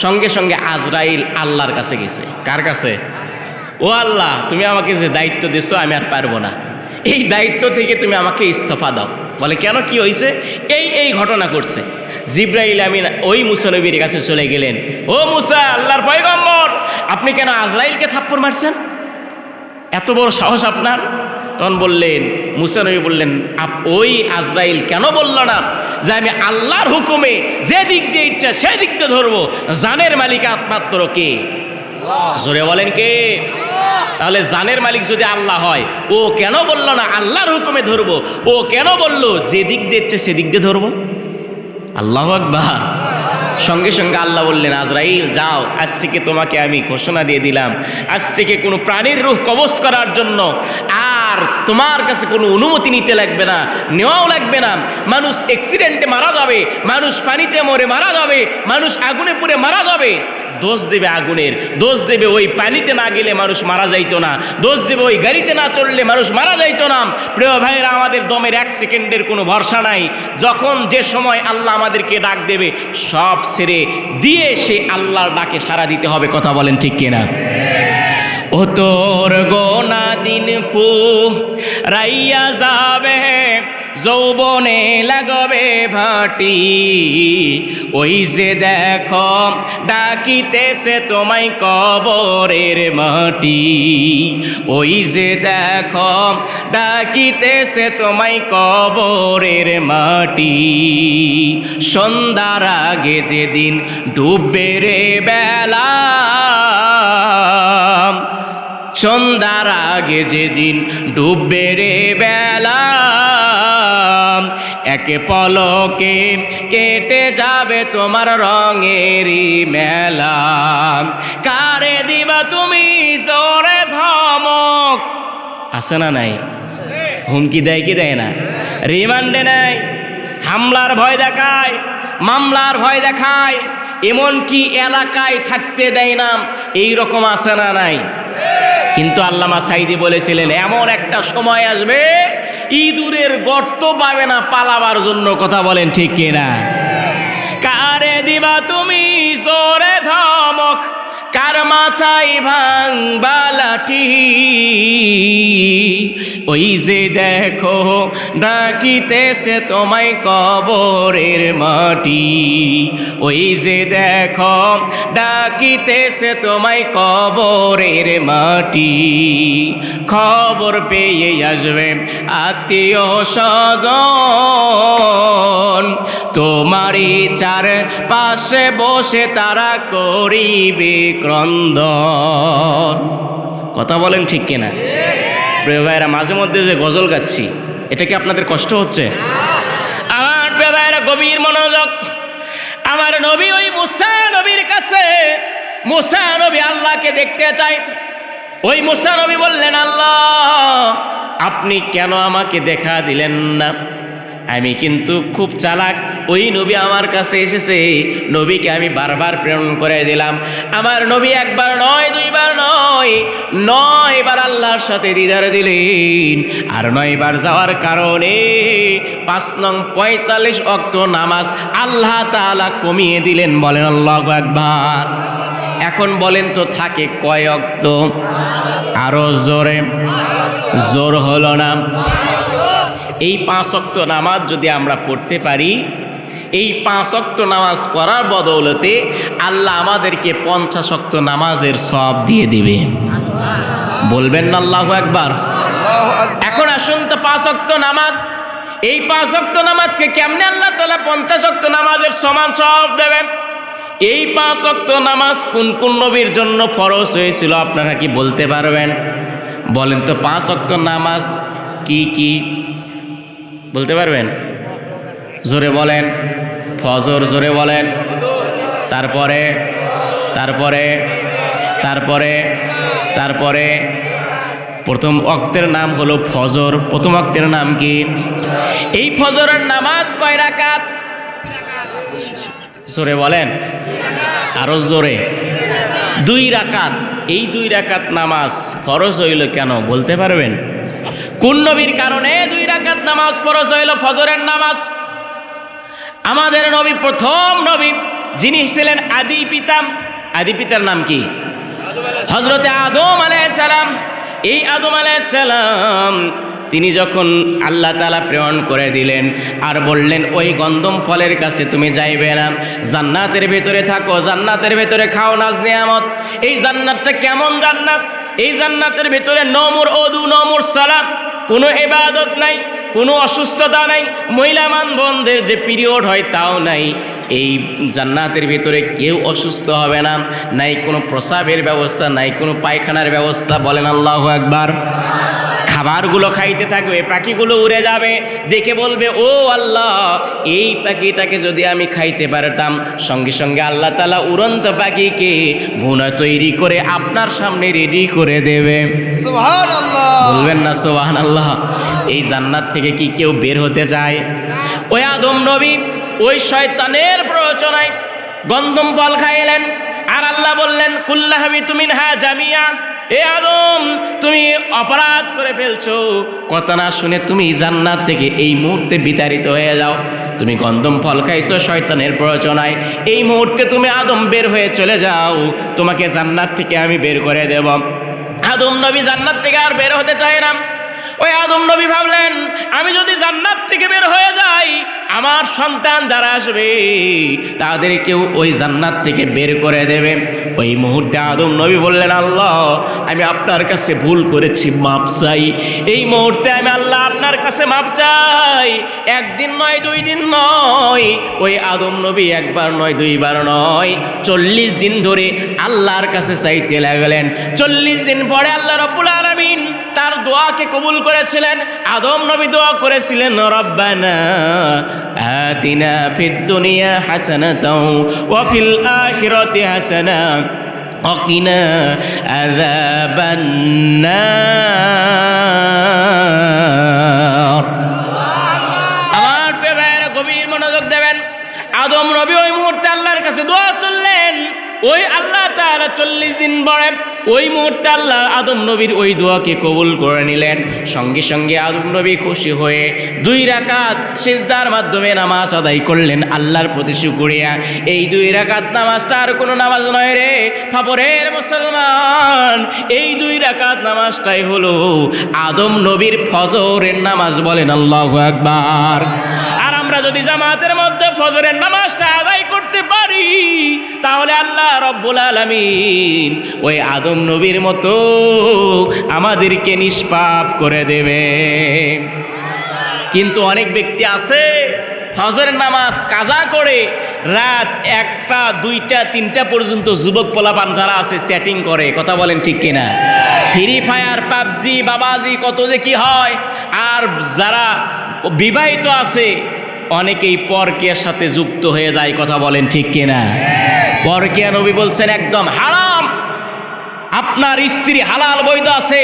সঙ্গে সঙ্গে আজরাইল আল্লাহর কাছে গেছে। কার কাছে? ও আল্লাহ, তুমি আমাকে যে দায়িত্ব দিছো আমি আর পারবো না, এই দায়িত্ব থেকে তুমি আমাকে ইস্তফা দাও। বলে, কেন, কি হয়েছে? এই ঘটনা করছে। জিব্রাইল আমিন ওই মুসা নবীর কাছে চলে গেলেন। ও মুসা, আল্লাহর পয়গম্বর, আপনি কেন আজরাইলকে থাপ্পড় মারছেন? এত বড় সাহস আপনার? তখন বললেন, মুসা নবী বললেন, ওই আজরাইল কেন বলল না যে আমি আল্লাহর হুকুমে যে দিক দিয়ে ইচ্ছা সেই দিক দিয়ে ধরবো? জানের মালিক একমাত্র কে? জোরে বলেন কে? তাহলে জানের মালিক যদি আল্লাহ হয়, ও কেন বলল না আল্লাহর হুকুমে ধরবো? ও কেন বলল যে দিক দিয়ে ইচ্ছে সেদিক দিয়ে ধরবো? আল্লাহু আকবার। সঙ্গে সঙ্গে আল্লাহ বললেন, আজরাইল যাও, আজ থেকে তোমাকে আমি ঘোষণা দিয়ে দিলাম, আজ থেকে কোনো প্রাণীর রূহ কবজ করার জন্য আর তোমার কাছে কোনো অনুমতি নিতে লাগবে না, নেওয়াও লাগবে না। মানুষ অ্যাক্সিডেন্টে মারা যাবে, মানুষ পানিতে মরে মারা যাবে, মানুষ আগুনে পুড়ে মারা যাবে, দোষ দেবে আগুনের, দোষ দেবে ওই পানিতে না গেলে মানুষ মারা যাইতো না, দোষ দেবে ওই গাড়িতে না চললে মানুষ মারা যাইতো না। প্রিয় ভাইয়েরা, আমাদের দমের 1 সেকেন্ডের কোনো ভরসা নাই। যখন যে সময় আল্লাহ আমাদেরকে ডাক দেবে, সব ছেড়ে দিয়ে সে আল্লাহর ডাকে সাড়া দিতে হবে। কথা বলেন ঠিক কিনা? ও তোর গোনা দিন ফু রাইয়া যাবে, যৌবনে লাগবে ভাটি, ওই যে দেখো ডাকিতেছে তোমায় কবরের মাটি, ওই যে দেখো ডাকিতেছে তোমায় কবরের মাটি। সন্ধ্যার আগে যেদিন ডুববে রে বেলা, সন্ধ্যার আগে যেদিন ডুববে রে বেলা, একে পলকে কেটে যাবে তোমার রঙেরই মেলা। কারে দিবা তুমি জোরে ধমক? আছে না নাই? হুমকি দেয় কি দেয় না? রিমান্ডে নেয়, হামলার ভয় দেখায়, মামলার ভয় দেখায়, এমনকি এলাকায় থাকতে দেয় না। এই রকম আছে না নাই? কিন্তু আল্লামা সাঈদী বলেছিলেন, এমন একটা সময় আসবে ইঁদুরের গর্ত পাবে না পালাবার জন্য। কথা বলেন ঠিক কিনা? কারে দিবা তুমি জোরে ধমক, কার মাথায় ভাঙবা লাঠি, ওই যে দেখো ডাকিতেছে তোমায় কবরের মাটি, ওই যে দেখো ডাকিতেছে তোমায় কবরের মাটি। খবর পেয়ে আসবে আত্মীয় স্বজন, তোমারই চার পাশে বসে তারা করিবে ক্রন্দন। কথা বলেন ঠিক কিনা? প্রিয় ভাইয়েরা, মাঝে মধ্যে যে গজল গাচ্ছি, এটা কি আপনাদের কষ্ট হচ্ছে? আমার প্রিয় ভাইয়েরা, গভীর মনোযোগ। আমার নবী ওই মুসা নবীর কাছে, মুসা নবী আল্লাহকে দেখতে চাই। ওই মুসা নবী বললেন, আল্লাহ আপনি কেন আমাকে দেখা দিলেন না? আমি কিন্তু খুব চালাক। ওই নবী আমার কাছে এসেছে, নবীকে আমি বারবার প্রেরণ করে দিলাম। আমার নবী একবার নয়, দুইবার নয়, 9 বার আল্লাহর সাথে দিদার দিলেন। আর 9 বার যাওয়ার কারণে 5 নং 45 ওয়াক্ত নামাজ আল্লাহ তাআলা কমিয়ে দিলেন। বলেন আল্লাহু আকবার। এখন বলেন তো থাকে কয় ওয়াক্ত? আরো জোরে, জোর হলো না? এই 5 ওয়াক্ত নামাজ যদি আমরা পড়তে পারি, এই 5 ওয়াক্ত নামাজ পড়ার বদৌলতে আল্লাহ আমাদেরকে 50 ওয়াক্ত নামাজের সওয়াব দিয়ে দিবে। বলবেন না আল্লাহু আকবার? এখন আসুন তো 5 ওয়াক্ত নামাজ, এই 5 ওয়াক্ত নামাজকে কেমনে আল্লাহ তাআলা 50 ওয়াক্ত নামাজের সমান সওয়াব দেবেন? এই 5 ওয়াক্ত নামাজ কোন কোন নবীর জন্য ফরজ হয়েছিল আপনারা কি বলতে পারবেন? বলেন তো 5 ওয়াক্ত নামাজ কি কি বলতে পারবেন? জোরে বলেন। ফজর, জোরে বলেন। তারপরে তারপরে তারপরে তারপরে প্রথম ওয়াক্তের নাম হলো ফজর। প্রথম ওয়াক্তের নাম কি? এই ফজরের নামাজ কয় রাকাত? জোরে বলেন, আরো জোরে। 2 রাকাত। এই 2 রাকাত নামাজ ফরজ হইল কেন বলতে পারবেন? কোন নবীর কারণে 2 রাকাত নামাজ ফরজ হইল ফজরের নামাজ? আমাদের নবী প্রথম নবী, যিনি ছিলেন আদি পিতা। আদি পিতার নাম কি? হযরতে আদম আলাইহিস সালাম। এই আদম আলাইহিস সালাম তিনি যখন আল্লাহ তাআলা প্রেরণ করে দিলেন আর বললেন ওই গন্ধম ফলের কাছে তুমি যাইবে না, জান্নাতের ভেতরে থাকো, জান্নাতের ভেতরে খাও নাজ নিয়ামত। এই জান্নাতটা কেমন জান্নাত? এই জান্নাতের ভেতরে নমুর ওদু, নমুর সালাম, কোনো ইবাদত নাই, কোনো অসুস্থতা নাই, মহিলা মানবন্ধের যে পিরিয়ড হয় তাও নাই। এই জান্নাতের ভিতরে কেউ অসুস্থ হবে না, নাই কোনো প্রসাবের ব্যবস্থা, নাই কোনো পায়খানার ব্যবস্থা। বলেন আল্লাহু আকবার। খাবারগুলো খাইতে থাকবে, পাখিগুলো উড়ে যাবে, দেখে বলবে ও আল্লাহ, এই পাখিটাকে যদি আমি খাইতে পারতাম। সঙ্গে সঙ্গে আল্লাহ তাআলা উড়ন্ত পাখিকে ভুনা তৈরি করে আপনার সামনে রেডি করে দেবে। সুবহানাল্লাহ। বলবেন না সুবহানাল্লাহ? এই জান্নাত থেকে কি কেউ বের হতে চায়? ওই আদম নবী ওই শয়তানের প্ররোচনায় গন্ধম ফল খাইলেন, আর আল্লাহ বললেন কুল্লাহাবিতু মিনহা জামিয়া। এ আদম, তুমি অপরাধ করে ফেলছো, কথা না শুনে তুমি জান্নাত থেকে এই মুহূর্তে বিতাড়িত হয়ে যাও। তুমি গন্ধম ফল খাইছো শয়তানের প্ররোচনায়, এই মুহূর্তে তুমি আদম বের হয়ে চলে যাও, তোমাকে জান্নাত থেকে আমি বের করে দেব। আদম নবী জান্নাত থেকে আর বের হতে চায় না। ওই আদম নবী ভাবলেন আমি যদি জান্নাত থেকে বের হয়ে যাই, আমার সন্তান যারা আসবে তাদেরকেও ওই জান্নাত থেকে বের করে দেবে। ওই মুহূর্তে আদম নবী বললেন আল্লাহ, আমি আপনার কাছে ভুল করেছি, মাপ চাই। এই মুহূর্তে আমি আল্লাহ আপনার কাছে মাপ চাই। 1 দিন নয়, 2 দিন নয়, ওই আদম নবী 1 বার নয়, 2 বার নয়, 40 দিন ধরে আল্লাহর কাছে চাইতে লাগলেন। 40 দিন পরে আল্লাহ রাব্বুল আলামিন তার দোয়াকে কবুল করেছিলেন। আদম নবী দোয়া করেছিলেন রব্বানা আতিনা ফিদ দুনিয়া হাসানাতাও ওয়া ফিল আখিরাতি হাসানাত ওয়া কিনা আযাবান নার। আমার প্রিয় ভাইয়েরা, গভীর মনোযোগ দেবেন। আদম নবী ওই মুহূর্তে আল্লাহর কাছে দোয়া করলেন। ওই আল্লাহ তাআলা 40 দিন পরে ওই মুহূর্তে আল্লাহ আদম নবীর ওই দোয়াকে কবুল করে নিলেন। সঙ্গে সঙ্গে আদম নবী খুশি হয়ে 2 রাকাত সিজদার মাধ্যমে নামাজ আদায় করলেন আল্লাহর প্রতি শুকরিয়া। এই 2 রাকাত নামাজটা আর কোনো নামাজ নয় রে ফাপরের মুসলমান, মুসলমান, এই 2 রাকাত নামাজটাই হলো আদম নবীর ফজরের নামাজ। বলেন আল্লাহু আকবার। আর আমরা যদি জামাতের মধ্যে ফজরের নামাজটা আদায় করতে পারি তাহলে আল্লাহ রব্বুল আলামিন ওই আদম নবীর মতো আমাদেরকে নিষ্পাপ করে দেবে। কিন্তু অনেক ব্যক্তি আছে ফজরের নামাজ কাজা করে রাত 1টা 2টা 3টা পর্যন্ত যুবক পোলাপান যারা আছে চ্যাটিং করে। কথা বলেন ঠিক কিনা? ফ্রি ফায়ার, পাবজি, বাবাজি কত যে কি হয়। আর যারা বিবাহিত আছে অনেকেই পরকীয়ার সাথে যুক্ত হয়ে যায়। কথা বলেন ঠিক কিনা? পরকীয়া নবী বলছেন একদম হারাম। আপনার স্ত্রী হালাল বৈধ আছে,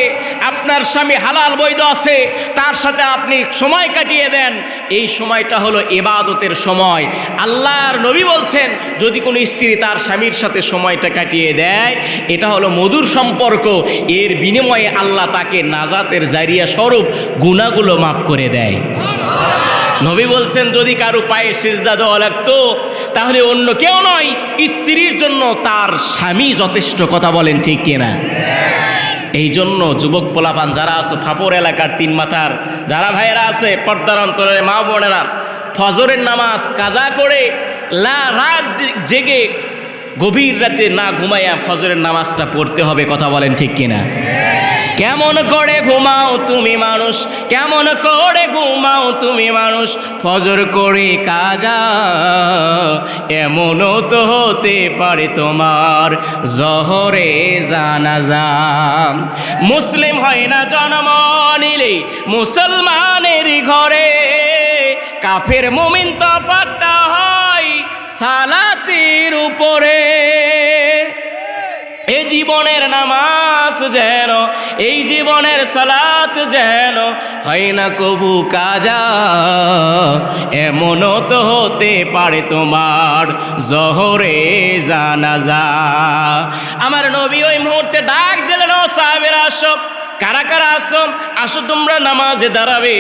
আপনার স্বামী হালাল বৈধ আছে, তার সাথে আপনি সময় কাটিয়ে দেন। এই সময়টা হলো ইবাদতের সময়। আল্লাহর নবী বলছেন যদি কোনো স্ত্রী তার স্বামীর সাথে সময়টা কাটিয়ে দেয় এটা হলো মধুর সম্পর্ক, এর বিনিময়ে আল্লাহ তাকে নাজাতের জারিয়া স্বরূপ গুনাহগুলো মাফ করে দেয়। নবী বলছেন যদি কারো পায়ে সিজদা দেওয়া লাগতো তাহলে অন্য কেউ নয়, স্ত্রীর জন্য তার স্বামী যথেষ্ট। কথা বলেন ঠিক কিনা? এই জন্য যুবক পোলাপান যারা আছে, ফাপর এলাকার 3 মাথার যারা ভাইয়েরা আছে, পর্দার অন্তরের মা বোনেরা, ফজরের নামাজ কাজা করে রাত জেগে গভীর রাতে না ঘুমাইয়া ফজরের নামাজটা পড়তে হবে। কথা বলেন ঠিক কিনা? কেমন করে ঘুমাও তুমি মানুষ, কেমন করে ঘুমাও তুমি মানুষ, ফজর করে কাজা এমনও তো হতে পারে তোমার জহরে জানাজা। মুসলিম হয় না জন্ম নিলে মুসলমানের ঘরে, কাফের মুমিন তফাৎটা হয় সালাতের উপরে। এই জীবনের নামাজ যেন, এই জীবনের সালাত যেন হয় না কবু কাজা, এমনও তো হতে পারে তোমার জহরে জানাজা। আমার নবী ওই মুহূর্তে ডাক দিলেন, ও সাহাবীরা আসো, কারা কারা আসো, আসো তোমরা নামাজে দাঁড়াবে,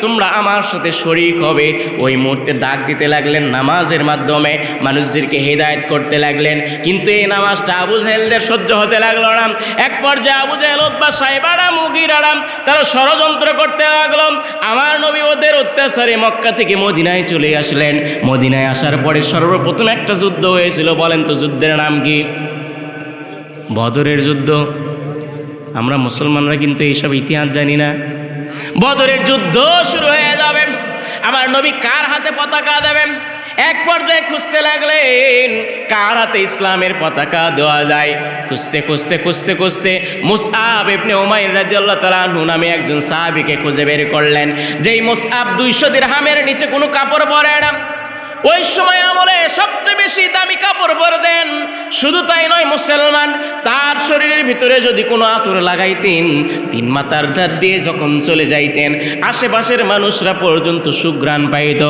তোমরা আমার সাথে শরীক হবে। ওই মুহূর্তে ডাক দিতে লাগলেন, নামাজের মাধ্যমে মানুষদেরকে হেদায়েত করতে লাগলেন। কিন্তু এই নামাজটা আবু জাহেলদের সহ্য হতে লাগলো না। এক পর্যায়ে আবু জাহেল, উতবা, সাইবারা, মুগীরারা তারা ষড়যন্ত্র করতে লাগলো। আমার নবী ওদের অত্যাচারে মক্কা থেকে মদিনায় চলে আসলেন। মদিনায় আসার পরে সর্বপ্রথম একটা যুদ্ধ হয়েছিল। বলেন তো যুদ্ধের নাম কি? বদরের যুদ্ধ। আমরা মুসলমানরা কিন্তু এইসব ইতিহাস জানি না। বদরের যুদ্ধ শুরু হয়ে যাবে। আমার নবী কার হাতে পতাকা দেবেন? এক পর্যায়ে খুঁজতে লাগলেন কার হাতে ইসলামের পতাকা দেওয়া যায়। খুঁজতে খুঁজতে খুঁজতে খুঁজতে মুসআব ইবনে উমাইর রাদিয়াল্লাহু তাআলা আনহু নামে একজন সাহাবীকে খুঁজে বের করলেন। যেই মুসআব 200 দিরহামের নিচে কোনো কাপড় পরে না। ওই সময় আমলে সবচেয়ে বেশি দামি কাপড় পরতেন। শুধু তাই নয়, মুসলমান তার শরীরের ভিতরে যদি কোনো আতর লাগাইতেন, 3 মাথার ধার দিয়ে যখন চলে যাইতেন আশেপাশের মানুষরা পর্যন্ত সুঘ্রাণ পাইত।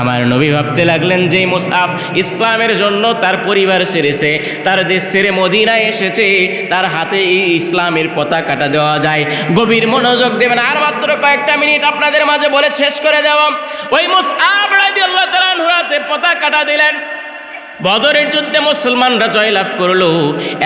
আমার নবী ভাবতে লাগলেন যে মুসআব ইসলামের জন্য তার পরিবার ছেড়েছে, তার দেশ ছেড়ে মদিনায় এসেছে, তার হাতে এই ইসলামের পতাকাটা দেওয়া যায়। গভীর মনোযোগ দেবেন, আর মাত্র কয়েকটা মিনিট আপনাদের মাঝে বলে শেষ করে দেওয়া। ওই মুসআব রাদিয়াল্লাহু তাআলা আনহু পতাকাটা দিলেন। বদরের যুদ্ধে মুসলমানরা জয়লাভ করলো।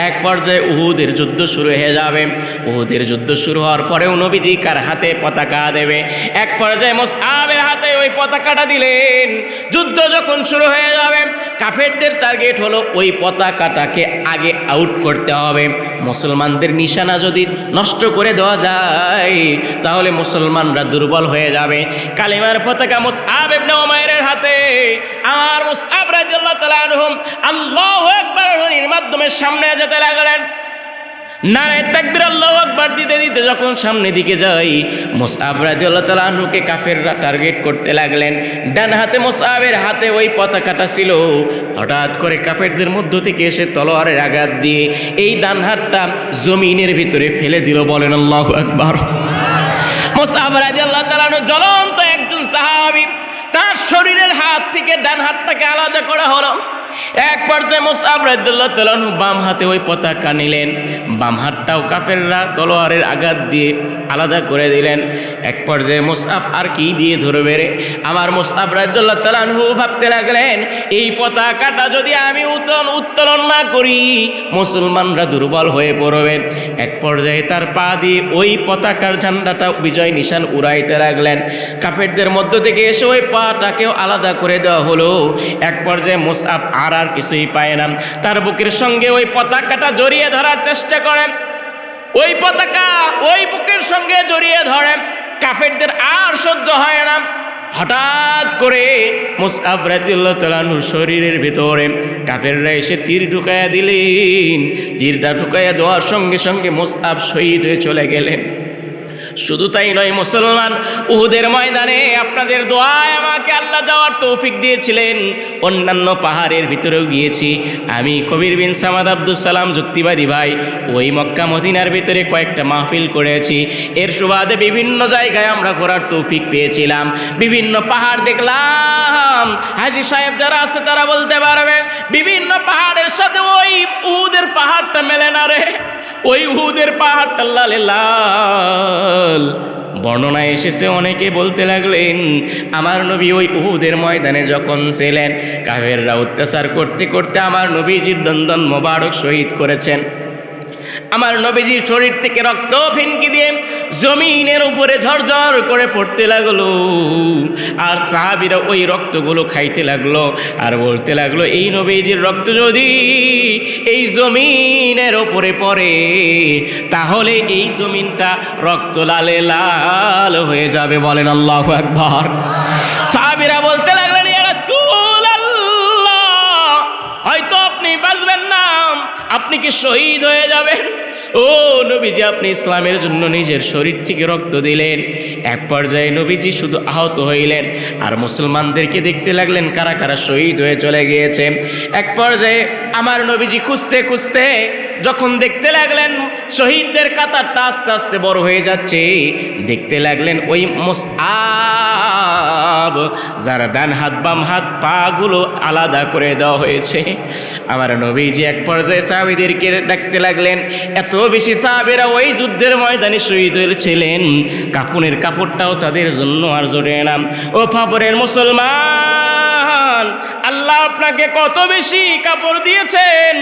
এক পর্যায়ে উহুদের যুদ্ধ শুরু হয়ে যাবে। উহুদের যুদ্ধ শুরু হওয়ার পরেও নবীজি কার হাতে পতাকা দেবে? এক পর্যায়ে মুসআবের হাতে ওই পতাকাটা দিলেন। যুদ্ধ যখন শুরু হয়ে যাবে, কাফেরদের টার্গেট হলো ওই পতাকাটাকে আগে আউট করতে হবে। মুসলমানদের নিশানা যদি নষ্ট করে দেওয়া যায় তাহলে মুসলমানরা দুর্বল হয়ে যাবে। কালিমার পতাকা মুসআব ইবনে উমাইরের হাতে। আমার মুসআব রাদিয়াল্লাহু তাআলা আনহু আল্লাহু আকবার ধ্বনির মাধ্যমে সামনে যেতে লাগলেন। নারায়ে তাকবীর আল্লাহু আকবার দিতে দিতে যখন সামনে দিকে যাই, মুসআব রাদিয়াল্লাহু তাআলা আনহুকে কাফেররা টার্গেট করতে লাগলেন। ডান হাতে মুসআবের হাতে ওই পতাকাটা ছিল। হঠাৎ করে কাফেরদের মধ্য থেকে এসে তলোয়ারের আঘাত দিয়ে এই ডান হাতটা জমিনের ভিতরে ফেলে দিল। বলেন আল্লাহু আকবার। মুসআব রাদিয়াল্লাহু তাআলা আনহু জ্বলন্ত একজন সাহাবী, তার শরীরের হাত থেকে ডান হাতটাকে আলাদা করা হলো। এক পর্যায়ে মুসআব রাদিয়াল্লাহু তাআলা আনহু বাম হাতে ওই পতাকা নিলেন, বাম হাতটাও কাফেররা তলোয়ারের আঘাত দিয়ে আলাদা করে দিলেন। এক পর্যায়ে মুসআব আর কি দিয়ে ধরবে রে? আমার মুসআব রাদিয়াল্লাহু তাআলা আনহু ভাবতে লাগলেন, এই পতাকাটা যদি আমি উত্তোলন না করি মুসলমানরা দুর্বল হয়ে পড়বে। এক পর্যায়ে তার পা দিয়ে ওই পতাকার ঝান্ডাটা বিজয় নিশান উড়াইতে লাগলেন। কাফেরদের মধ্য থেকে এসে ওই পাটাকেও আলাদা করে দেওয়া হলো। এক পর্যায়ে মুসআব আর কিছুই পায় না, তার বুকের সঙ্গে ওই পতাকাটা জড়িয়ে ধরার চেষ্টা করেন। ওই পতাকা ওই বুকের সঙ্গে জড়িয়ে ধরেন, কাফেরদের আর সহ্য হয় না। হঠাৎ করে মুসআব রাদিয়াল্লাহু তাআলা আনহুর শরীরের ভিতরে কাফেররা এসে তীর ঢুকাইয়া দিলেন। তীরটা ঢুকাইয়া দেওয়ার সঙ্গে সঙ্গে মুসআব শহীদ হয়ে চলে গেলেন। শুধু তাই নয় মুসলমান, উহুদের ময়দানে আপনাদের দোয়ায় আমাকে আল্লাহ যাওয়ার তৌফিক দিয়েছিলেন। অন্যান্য পাহাড়ের ভিতরেও গিয়েছি আমি, কবির বিন সামাদ আব্দুল সালাম যুক্তিবাদী ভাই। ওই মক্কা মদিনার ভিতরে কয়েকটা মাহফিল করেছি। এর সুবাদে বিভিন্ন জায়গায় আমরা ঘোরার তৌফিক পেয়েছিলাম, বিভিন্ন পাহাড় দেখলাম। হাজী সাহেব যারা আছে তারা বলতে পারবে, বিভিন্ন পাহাড়ের সাথে ওই উহুদের পাহাড়টা মেলে না রে। ওই উহুদের পাহাড়টা লালে লাল। বর্ণনায় এসেছে, অনেকে বলতে লাগলেন আমার নবী ওই উহুদের ময়দানে যখন ছিলেন কাফেররা অত্যাচার করতে করতে আমার নবীজির দন্দন মোবারক শহীদ করেছেন। আমার নবীজির শরীর থেকে রক্ত ফিনকি দিয়ে জমিনের উপরে ঝরঝর করে পড়তে লাগলো। আর সাহাবীরা ওই রক্তগুলো খাইতে লাগলো আর বলতে লাগলো, এই নবীজির রক্ত যদি এই জমিনের উপরে পড়ে তাহলে এই জমিনটা রক্ত লালে লাল হয়ে যাবে। বলেন আল্লাহু আকবার। সাহাবীরা বলতে লাগলেন, ইয়া রাসূলুল্লাহ, হয়তো আপনি বাঁচবেন না, আপনি কি শহীদ হয়ে যাবেন? ও নবীজি, আপনি ইসলামের জন্য নিজের শরীর থেকে রক্ত দিলেন। এক পর্যায়ে নবীজি শুধু আহত হইলেন আর মুসলমানদেরকে দেখতে লাগলেন কারা কারা শহীদ হয়ে চলে গিয়েছে। এক পর্যায়ে আমার নবীজি খুঁজতে খুঁজতে যখন দেখতে লাগলেন শহীদদের কাতারটা আস্তে আস্তে বড় হয়ে যাচ্ছে, দেখতে লাগলেন ওই মুসআব যারা ডান হাত বাম হাত পাগুলো আলাদা করে দেওয়া হয়েছে। আমার নবীজি এক পর্যায়ে সাহাবীদেরকে ডাকতে লাগলেন। এত বেশি সাহাবীরা ওই যুদ্ধের ময়দানে শহীদ হয়েছিলেন, কাফনের কাপড়টাও তাদের জন্য আর জোরে না। ও ফাবরের মুসলমান, আল্লাহ আপনাকে কত বেশি কাপড় দিয়েছেন।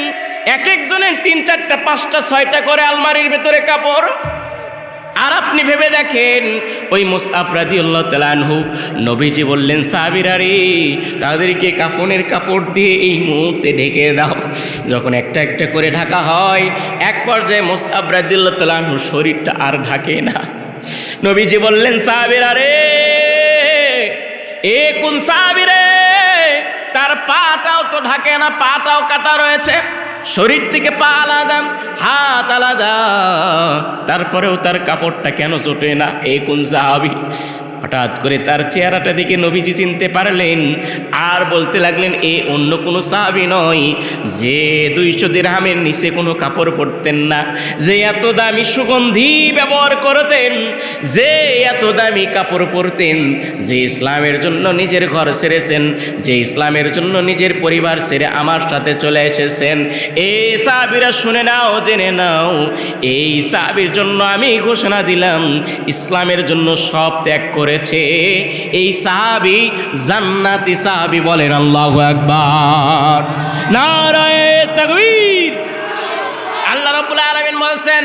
এক একজনের 3, 4, 5, 6টা করে আলমারির ভেতরে কাপড়। আর আপনি ভেবে দেখেন ওই মুসআব রাদিয়াল্লাহু তাআলা আনহু, নবীজি বললেন সাহাবীরা রে, তাদেরকে কাফনের কাপড় দিয়ে এই মুহূর্তে ঢেকে দাও। যখন একটা একটা করে ঢাকা হয়, এক পর্যায়ে মুসআব রাদিয়াল্লাহু তাআলা আনহুর শরীরটা আর ঢাকে না। নবীজি বললেন সাহাবীরা রে, এ কোন সাহাবী রে, তার পাটাও তো ঢাকে না, পাটাও কাটা রয়েছে, শরীর থেকে পা আলাদা, হাত আলাদা, তারপরেও তার কাপড়টা কেন ছোটে না? এই কোন সাহাবী? হঠাৎ করে তার চেহারাটা দেখে নবীজি চিনতে পারলেন আর বলতে লাগলেন, এ অন্য কোনো সাহাবী নয় যে 200 দিরহামের নিচে কোনো কাপড় পরতেন না, যে এত দামি সুগন্ধি ব্যবহার করতেন, যে এত দামি কাপড় পরতেন, যে ইসলামের জন্য নিজের ঘর ছেড়েছেন, যে ইসলামের জন্য নিজের পরিবার ছেড়ে আমার সাথে চলে এসেছেন। এই সাহাবীরা শুনে নাও, জেনে নাও, এই সাহাবীর জন্য আমি ঘোষণা দিলাম ইসলামের জন্য সব ত্যাগ করেছে এই সাহাবী জান্নাতি সাহাবী। বলেন আল্লাহু আকবার, নারায়ে তাকবীর। আল্লাহ রাব্বুল আলামিন বলছেন,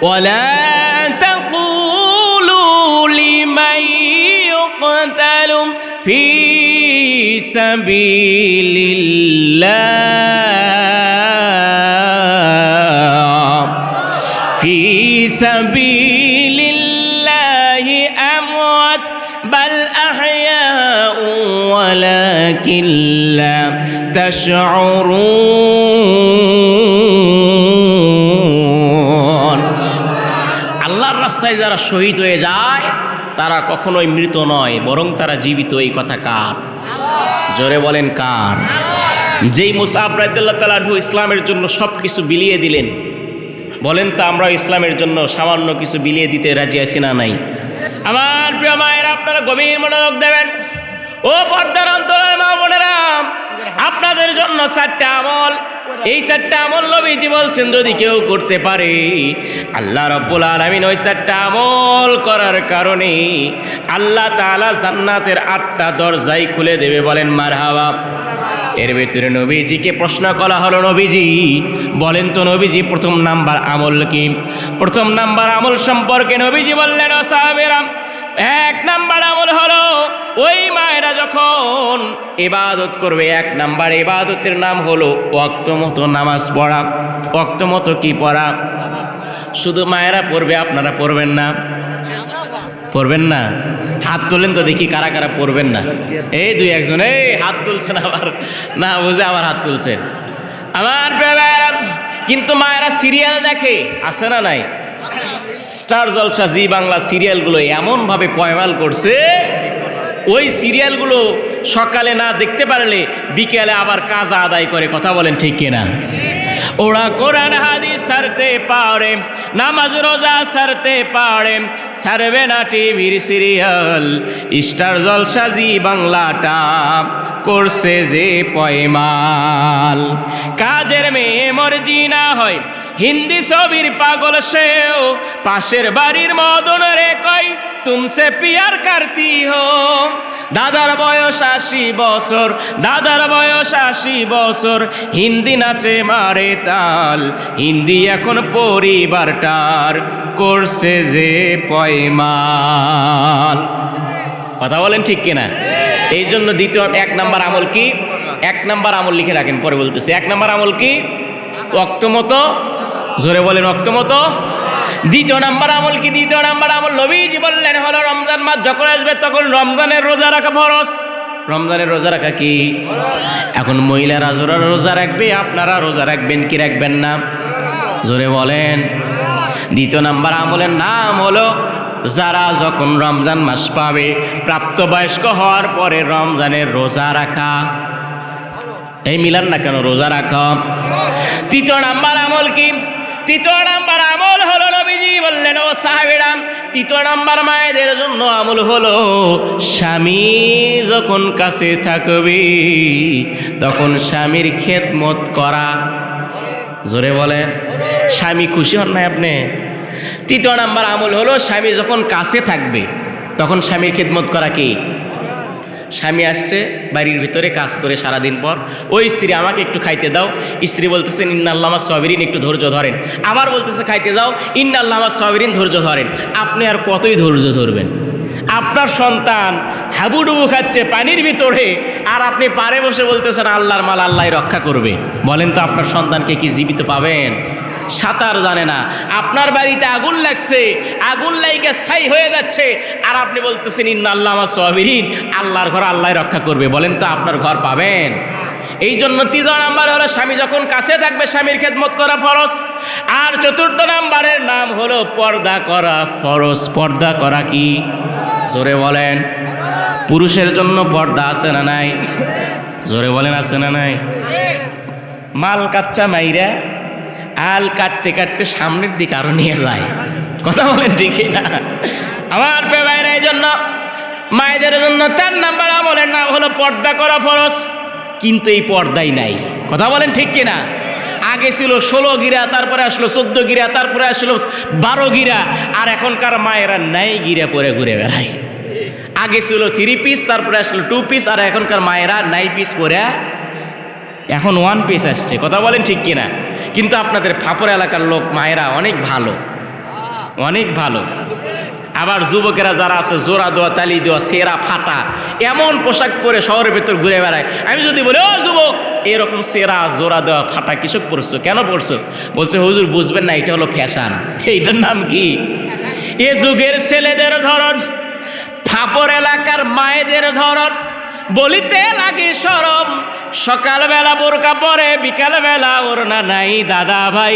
ওয়ালা তাকুলু লিমান ইউকতালু ফি সাবিলিল্লাহ ফি সাবিলিল্লাহি আমওয়াত বাল আহইয়াউ ওয়ালাকিন লা তাশউরুন। আল্লাহর রাস্তায় যারা শহীদ হয়ে যায় তারা কখনোই মৃত নয়, বরং তারা জীবিত। এই কথা কার? জোরে বলেন কার? যেই মুসআব রাদিয়াল্লাহু তাআলা আনহু ইসলামের জন্য সব কিছু বিলিয়ে দিলেন, বলেন তো আমরা ইসলামের জন্য সামান্য কিছু বিলিয়ে দিতে রাজি আছি না নাই? আমার প্রিয় মায়েরা, আপনারা গভীর মনোযোগ দেবেন। ও পর্দার অন্তরের মা বোনেরা, আপনাদের জন্য 4টা আমল। এই 4টা আমল নবীজি বলছেন যদি কেউ করতে পারে আল্লাহ রাব্বুল আলামিন ওই 4টা আমল করার কারণে আল্লাহ তাআলা জান্নাতের 8টা দরজাই খুলে দেবে। বলেন মারহাবা। এর ভিতরে নবীজিকে প্রশ্ন করা হলো, নবীজি বলেন তো নবীজি প্রথম নাম্বার আমল কি? প্রথম নাম্বার আমল সম্পর্কে নবীজি বললেন, ও সাহাবীরা, 1 নাম্বার আমল হলো ওই মায়েরা যখন ইবাদত করবে, 1 নাম্বার ইবাদতের নাম হলো ওয়াক্ত মতো নামাজ পড়া। ওয়াক্ত মতো কি পড়া? শুধু মায়েরা পড়বে, আপনারা পড়বেন না? পড়বেন না? হাত তোলেন তো দেখি কারা কারা পড়বেন না। এই 2-1 এই হাত তুলছেন, আবার না বুঝে আবার হাত তুলছেন। আমার ভাইয়েরা, কিন্তু মায়েরা সিরিয়াল দেখে, আছে না নাই? স্টার জলসা, জি বাংলা সিরিয়ালগুলো এমনভাবে পয়মাল করছে, ওই সিরিয়ালগুলো সকালে না দেখতে পারলে বিকেলে আবার কাজা আদায় করে। কথা বলেন ঠিক কিনা? ওরা কোরআন হাদিস ছাড়তে পারে, নামাজ রোজা ছাড়তে পারে, ছাড়বে না টিভির সিরিয়াল। স্টার জলসা জি বাংলাটা করছে যে পয়মাল। কাজের মেয়ে মর্জি না হয় হিন্দি ছবির পাগল সেও, পাশের বাড়ির মদন রে কই তুমসে পিয়ার করতি হো। দাদার বয়স 80 বছর, দাদার বয়স 80 বছর, হিন্দি নাচে মারে তাল। হিন্দি এখন পরিবারটার করছে যে পয়মাল। কথা বলেন ঠিক কিনা? এই জন্য দ্বিতীয় 1 নাম্বার আমল কি? 1 নাম্বার আমল লিখে রাখেন, পরে বলতেছি। 1 নাম্বার আমল কি? ওয়াক্ত মতো, জোরে বলেন ওয়াক্ত মতো। দ্বিতীয় নাম্বার আমল কি? দ্বিতীয় নাম্বার আমল নবীজি বললেন হলো রমজান মাস যখন আসবে তখন রমজানের রোজা রাখা ফরজ। রমজানের রোজা রাখা কি? এখন মহিলারা রোজা রাখবে, আপনারা রোজা রাখবেন কি রাখবেন না? জোরে বলেন। দ্বিতীয় নাম্বার আমলের নাম হলো যারা যখন রমজান মাস পাবে, প্রাপ্তবয়স্ক হওয়ার পরে রমজানের রোজা রাখা। এই মিলান না কেন? রোজা রাখা। তৃতীয় নাম্বার আমল কি? তৃতীয় নাম্বার আমল হলো নবীজি বললেন, ও সাহাবীরা, তৃতীয় নাম্বার মায়েদের জন্য আমল হলো স্বামী যখন কাছে থাকবে তখন স্বামীর খেদমত করা। জোরে বলেন। স্বামী খুশি হন না আপনি? তৃতীয় নাম্বার আমল হলো স্বামী যখন কাছে থাকবে তখন স্বামীর খেদমত করা। কি? স্বামী আসছে বাড়ির ভিতরে কাজ করে সারাদিন পর, ওই স্ত্রী আমাকে একটু খাইতে দাও। স্ত্রী বলতেছেন ইন্নাল্লাহ সাবিরিন, একটু ধৈর্য ধরেন। আবার বলতেছে খাইতে দাও, ইন্নাল্লাহ সাবিরিন, ধৈর্য ধরেন। আপনি আর কতই ধৈর্য ধরবেন? আপনার সন্তান হাবুডুবু খাচ্ছে পানির ভিতরে, আর আপনি পারে বসে বলতেছেন আল্লাহর মাল আল্লাহ রক্ষা করবে। বলেন তো আপনার সন্তানকে কি জীবিত পাবেন? সাঁতার জানে না। আপনার বাড়িতে আগুন লাগছে, আগুন লাইগে ছাই হয়ে যাচ্ছে, আর আপনি বলতেছেন ইন্নাল্লাহ সাবিরিন, আল্লাহর ঘর আল্লাহ রক্ষা করবে। বলেন তো আপনার ঘর পাবেন? এই জন্য 3 নাম্বার হলো স্বামী যখন কাছে থাকবে স্বামীর খেদমত করা ফরজ। আর 4 নাম্বারের নাম হলো পর্দা করা ফরজ। পর্দা করা কি? জোরে বলেন। পুরুষের জন্য পর্দা আছে না নাই? জোরে বলেন আছে না নাই? মাল কাচ্চা মাইরা আল কাটতে কাটতে সামনের দিকে আরো নিয়ে যায়। কথা বলেন ঠিক না? আমার ভাইরা, এই জন্য মায়েদের জন্য 4 নাম্বার আমলের নাম হলো পর্দা করা ফরজ। কিন্তু এই পর্দাই নাই। কথা বলেন ঠিক কিনা? আগে ছিল 16 গিরা, তারপরে আসলো 14 গিরা, তারপরে আসলো 12 গিরা, আর এখনকার মায়েরা নাই গিরা পরে ঘুরে বেড়ায়। আগে ছিল 3 পিস, তারপরে আসলো 2 পিস, আর এখনকার মায়েরা 9 পিস পরে এখন 1 পিস আসছে। কথা বলেন ঠিক কিনা? কিন্তু আপনাদের ফাপড় এলাকার লোক মায়েরা অনেক ভালো, অনেক ভালো। আবার যুবকেরা যারা আছে জোড়া দেওয়া, তালি দেওয়া, সেরা ফাটা এমন পোশাক পরে শহরের ভেতর ঘুরে বেড়ায়। আমি যদি বলি ও যুবক, এরকম সেরা জোড়া দেওয়া ফাটা কিসব পরছো, কেন পরছো? বলছে হুজুর বুঝবেন না, এটা হলো ফ্যাশন। এইটার নাম কি? এ যুগের ছেলেদের ধরন, ফাপড় এলাকার মায়েদের ধরন, বলিতে লাগে শরম। সকালবেলা বোরকা পরে, বিকালবেলা ওড়না নাই। দাদা ভাই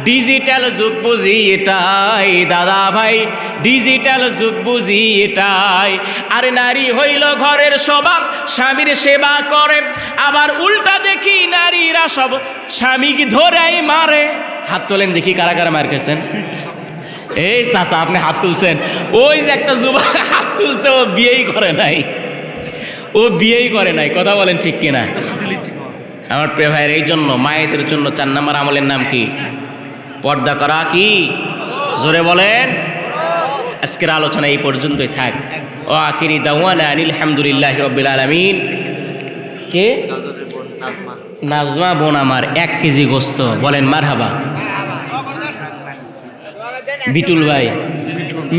ডিজিটাল যুগ বুঝি এটাই, দাদা ভাই ডিজিটাল যুগ বুঝি এটাই। আর নারী হইল ঘরের শোভা, স্বামীর সেবা করে। আবার উল্টা দেখি নারীরা সব স্বামীকে ধরেই মারে। হাত তোলেন দেখি কারা কারা মার খেয়েছেন। এই চাচা আপনি হাত তুলছেন, ওই যে একটা যুবক হাত তুলছে, ও বিয়েই করে নাই, ও বিয়েই করে নাই। কথা বলেন ঠিক কিনা? আমার প্রিয় ভাইয়ের, এই জন্য মায়েদের জন্য 4 নম্বর আমলের নাম কি? পর্দা করা। কি? জোরে বলেন। আজকের আলোচনা এই পর্যন্তই থাক। ও আখিরি দাওয়ানা আনিল হামদুলিল্লাহি রাব্বিল আলামিন। কে? নাজমা বোন আমার 1 কেজি গোস্ত, বলেন মারহাবা। বিটুল ভাই,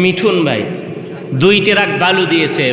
মিঠুন ভাই 2 ট্রাক বালু দিয়েছে।